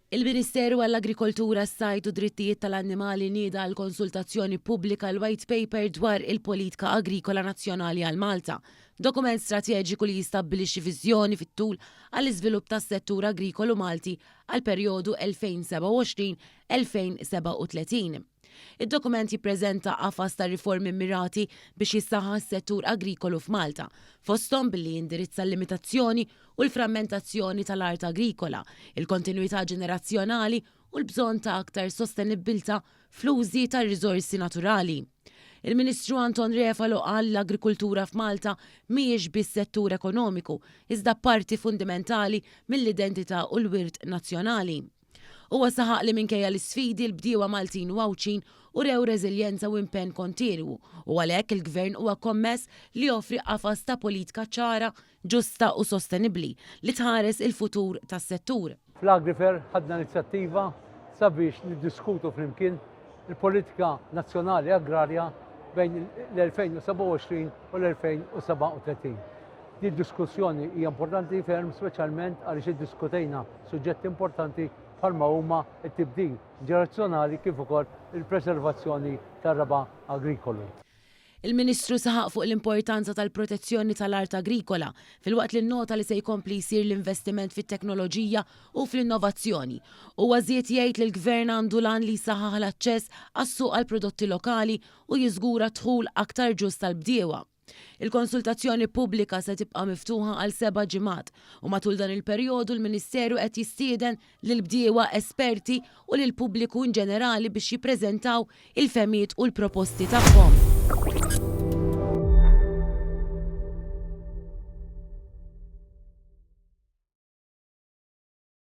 Il-Ministeru għall-Agrikoltura, s-Sajt u Drittijiet tal-Annimali nieda l-konsultazzjoni pubblika l-White Paper dwar il-Politika Agrikola Nazzjonali għal Malta, dokument strateġiku li jistabbilixxi viżjoni fit-tul għall-iżvilupp tas-settur agrikolu Malti għal perjodu 2027-2037. Id-dokument jippreżenta qafas ta' riformi mirati biex jissaħħa s-settur agrikolu f'Malta, fosthom billi jindirizza l-limitazzjoni u l-frammentazzjoni tal-art agrikola, il-kontinuità ġenerazzjonali u l-bżonn ta' aktar sostenibilità fl-użi tar-riżorsi naturali. Il-Ministru Anton Refalo qal l-agrikultura f'Malta mhijiex biss settur ekonomiku, iżda parti fundamentali mill-identità u l-wirt nazzjonali. Huwa saħaq li minkejja l-isfidi l-bdiewa Maltin wawċin u rew reżiljenza u impenn kontinwu u għalhekk il-Gvern huwa kommess li joffri qafas ta' politika ċara, ġusta u sostenibbli li tħares il-futur tas-settur. Fl-Agrifer ħadna inizjattiva sabiex niddiskutu flimkien il-politika nazzjonali agrarja bejn l-2027 u l-2037. Di diskussjoni hija importanti ferm speċjalment għaliex iddiskutejna suġġetti importanti bħalma huma t-tibdil ġenerazzjonali kif ukoll il-preservazzjoni tar-raba agrikolu. Il-Ministru saħaq fuq l-importanza tal-protezzjoni tal-art agrikola fil-waqt li nnota li se jkompli jsir l-investiment fit-teknoloġija u fl-innovazzjoni. U għażiet jgħid li l-Gvern għandu lan li saħaħ l-aċċess għas-suq għall-prodotti lokali u jiżgura dħul aktar ġust tal-bdiewa. Il-konsultazzjoni pubblika se tibqa' miftuħa għal 7 ġimgħat u matul dan il-perjodu l-Ministeru qed jistieden lil bdiewa esperti u lil pubbliku in ġenerali biex jippreżentaw il-femiet u l-proposti tagħhom.